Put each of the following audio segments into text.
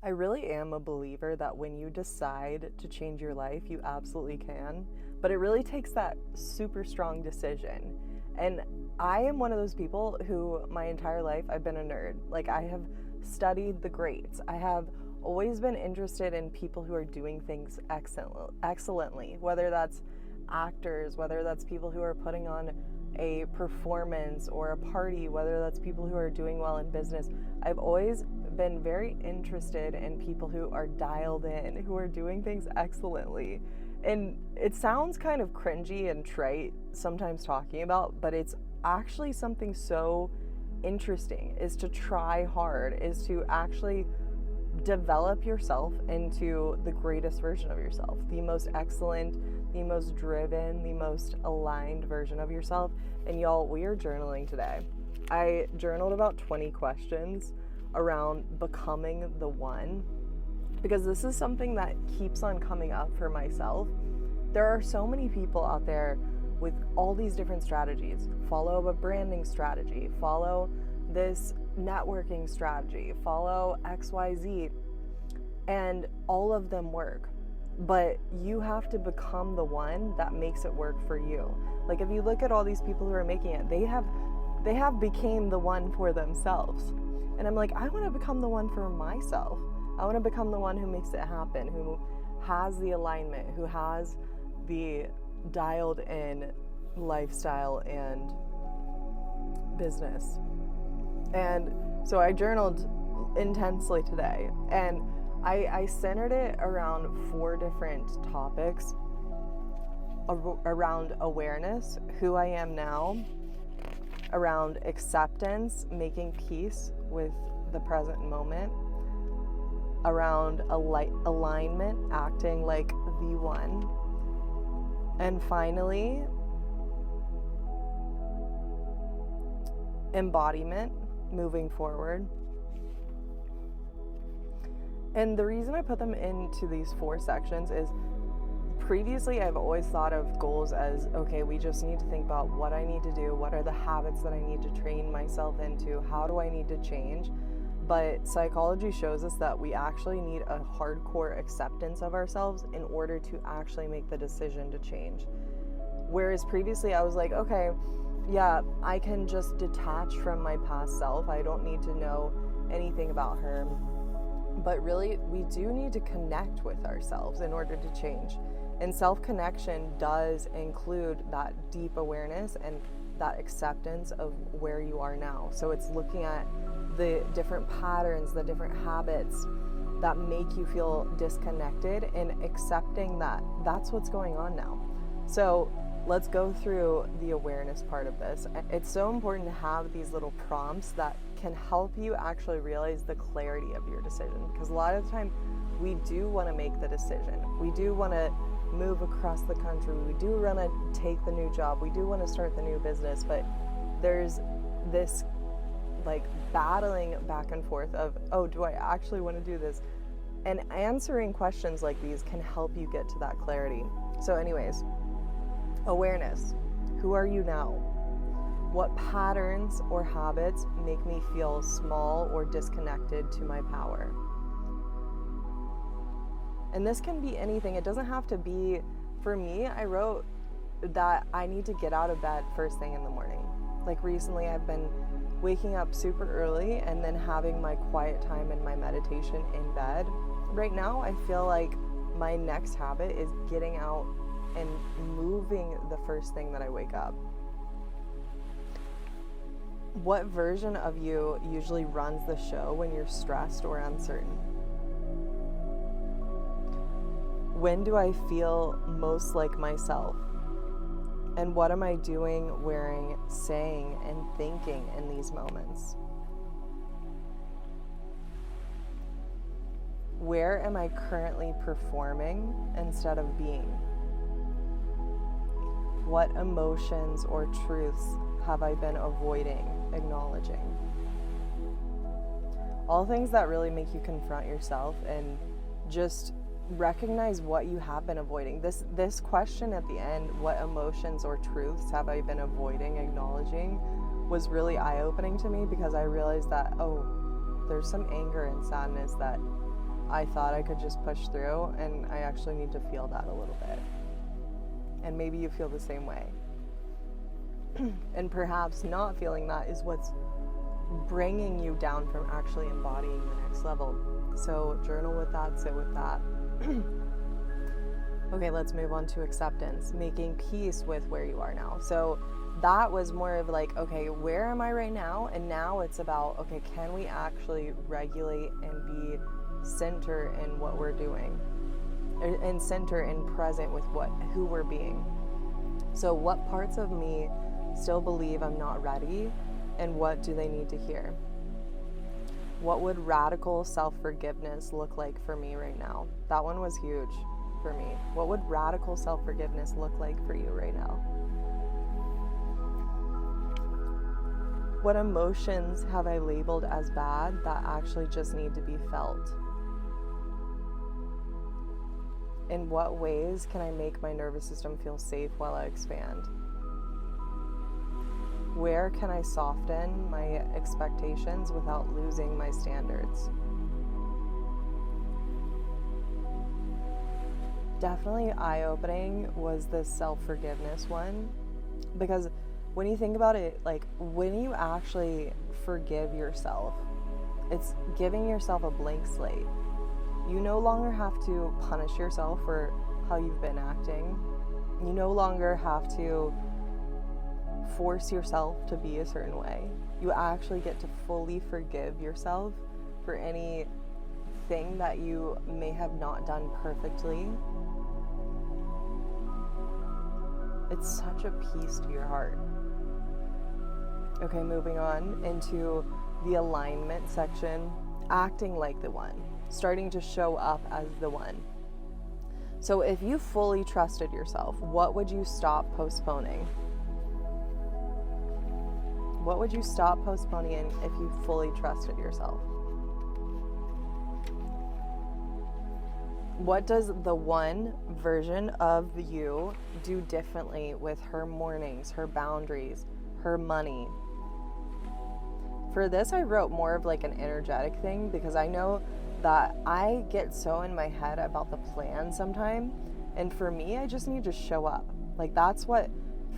I really am a believer that when you decide to change your life, you absolutely can. But it really takes that super strong decision. And I am one of those people who my entire life I've been a nerd. Like, I have studied the greats. I have always been interested in people who are doing things excellently, whether that's actors, whether that's people who are putting on a performance or a party, whether that's people who are doing well in business. I've always been very interested in people who are dialed in, who are doing things excellently. And it sounds kind of cringy and trite sometimes talking about, but it's actually something so interesting, is to try hard, is to actually develop yourself into the greatest version of yourself, the most excellent, the most driven, the most aligned version of yourself. And y'all, we are journaling today. I journaled about 20 questions around becoming the one, because this is something that keeps on coming up for myself. There are so many people out there with all these different strategies. Follow a branding strategy, follow this networking strategy, follow XYZ, and all of them work. But you have to become the one that makes it work for you. Like, if you look at all these people who are making it, they have became the one for themselves. And I'm like, I want to become the one for myself. I want to become the one who makes it happen, who has the alignment, who has the dialed in lifestyle and business. And so I journaled intensely today, and I centered it around 4 different topics around awareness, who I am now, around acceptance, making peace with the present moment, around alignment, acting like the one, and finally, embodiment, moving forward. And the reason I put them into these 4 sections is previously I've always thought of goals as, okay, we just need to think about what I need to do, what are the habits that I need to train myself into, how do I need to change? But psychology shows us that we actually need a hardcore acceptance of ourselves in order to actually make the decision to change. Whereas previously I was like, okay, yeah, I can just detach from my past self. I don't need to know anything about her. But really, we do need to connect with ourselves in order to change. And self-connection does include that deep awareness and that acceptance of where you are now. So it's looking at the different patterns, the different habits that make you feel disconnected, and accepting that that's what's going on now. So let's go through the awareness part of this. It's so important to have these little prompts that can help you actually realize the clarity of your decision, because a lot of the time we do want to make the decision. We do want to move across the country. We do want to take the new job. We do want to start the new business, but there's this like battling back and forth of, oh, do I actually want to do this? And answering questions like these can help you get to that clarity. So anyways, awareness. Who are you now? What patterns or habits make me feel small or disconnected to my power? And this can be anything. It doesn't have to be, for me, I wrote that I need to get out of bed first thing in the morning. Like recently I've been waking up super early and then having my quiet time and my meditation in bed. Right now I feel like my next habit is getting out and moving the first thing that I wake up. What version of you usually runs the show when you're stressed or uncertain? When do I feel most like myself? And what am I doing, wearing, saying, and thinking in these moments? Where am I currently performing instead of being? What emotions or truths have I been avoiding acknowledging? All things that really make you confront yourself and just recognize what you have been avoiding. This question at the end, what emotions or truths have I been avoiding acknowledging, was really eye-opening to me, because I realized that, oh, there's some anger and sadness that I thought I could just push through, and I actually need to feel that a little bit. And maybe you feel the same way. And perhaps not feeling that is what's bringing you down from actually embodying the next level. So journal with that, sit with that. Okay, let's move on to acceptance, making peace with where you are now. So that was more of like, okay, where am I right now? And now it's about, okay, can we actually regulate and be center in what we're doing, and center and present with who we're being. So what parts of me still believe I'm not ready, and what do they need to hear? What would radical self-forgiveness look like for me right now? That one was huge for me. What would radical self-forgiveness look like for you right now? What emotions have I labeled as bad that actually just need to be felt? In what ways can I make my nervous system feel safe while I expand? Where can I soften my expectations without losing my standards? Definitely eye-opening was the self-forgiveness one, because when you think about it, like when you actually forgive yourself, it's giving yourself a blank slate. You no longer have to punish yourself for how you've been acting. You no longer have to force yourself to be a certain way. You actually get to fully forgive yourself for anything that you may have not done perfectly. It's such a peace to your heart. Okay, moving on into the alignment section, acting like the one, starting to show up as the one. So if you fully trusted yourself, what would you stop postponing? What would you stop postponing if you fully trusted yourself? What does the one version of you do differently with her mornings, her boundaries, her money? For this, I wrote more of like an energetic thing, because I know that I get so in my head about the plan sometime. And for me, I just need to show up. Like that's what,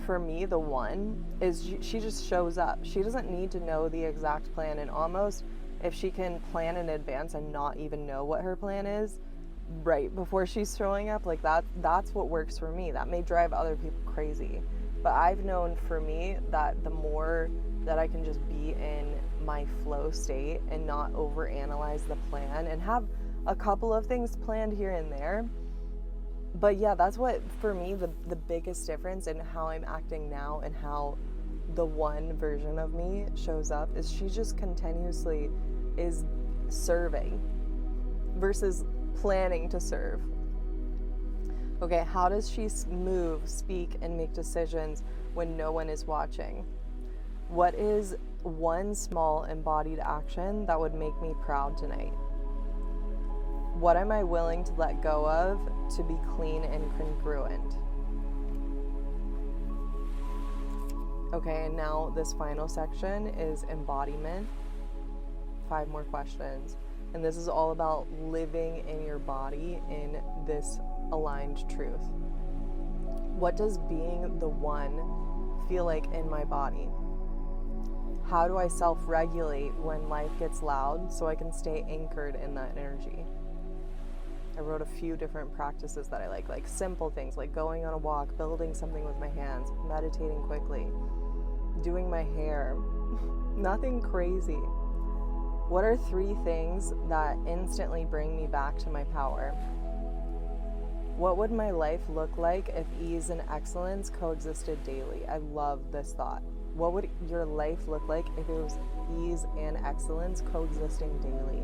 for me, the one is, she just shows up. She doesn't need to know the exact plan. And almost if she can plan in advance and not even know what her plan is right before she's showing up, like that's what works for me. That may drive other people crazy. But I've known for me that the more that I can just be in my flow state and not overanalyze the plan and have a couple of things planned here and there. But yeah, that's what, for me, the biggest difference in how I'm acting now and how the one version of me shows up is she just continuously is serving versus planning to serve. Okay, how does she move, speak, and make decisions when no one is watching? What is one small embodied action that would make me proud tonight? What am I willing to let go of to be clean and congruent? Okay, and now this final section is embodiment. 5 more questions. And this is all about living in your body in this aligned truth. What does being the one feel like in my body? How do I self-regulate when life gets loud so I can stay anchored in that energy? I wrote a few different practices that I like simple things like going on a walk, building something with my hands, meditating quickly, doing my hair, nothing crazy. What are 3 things that instantly bring me back to my power? What would my life look like if ease and excellence coexisted daily? I love this thought. What would your life look like if it was ease and excellence coexisting daily?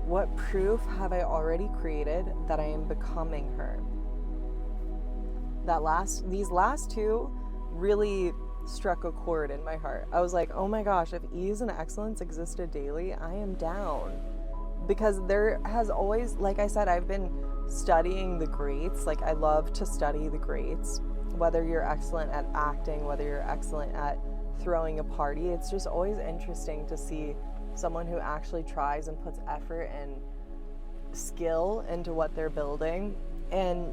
What proof have I already created that I am becoming her? These last 2 really struck a chord in my heart. I was like, oh my gosh, if ease and excellence existed daily, I am down. Because there has always, like I said, I've been studying the greats. Like I love to study the greats. Whether you're excellent at acting, whether you're excellent at throwing a party, it's just always interesting to see someone who actually tries and puts effort and skill into what they're building. And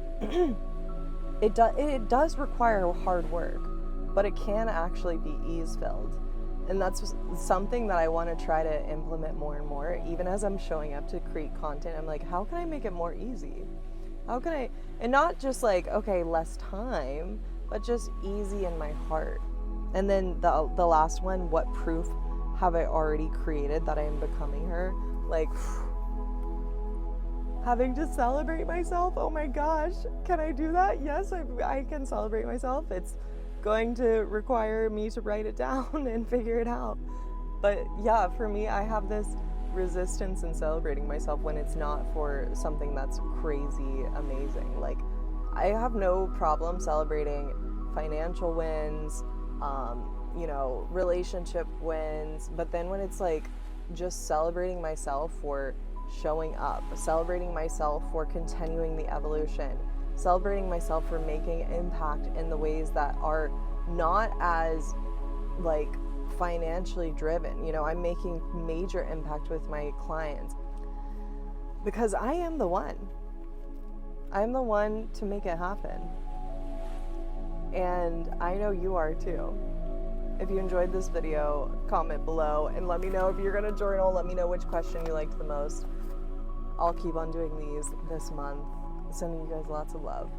it does require hard work, but it can actually be ease-filled. And that's something that I want to try to implement more and more. Even as I'm showing up to create content, I'm like, how can I make it more easy? How can I, and not just like, okay, less time, but just easy in my heart. And then the last one, what proof have I already created that I am becoming her? Like, having to celebrate myself. Oh my gosh, can I do that? Yes, I can celebrate myself. It's going to require me to write it down and figure it out. But yeah, for me, I have this resistance in celebrating myself when it's not for something that's crazy amazing. Like, I have no problem celebrating financial wins, relationship wins, but then when it's like just celebrating myself for showing up, celebrating myself for continuing the evolution, celebrating myself for making impact in the ways that are not as like financially driven. I'm making major impact with my clients because I am the one to make it happen. And I know you are too. If you enjoyed this video, comment below and let me know if you're gonna journal. Let me know which question you liked the most. I'll keep on doing these this month. Sending you guys lots of love.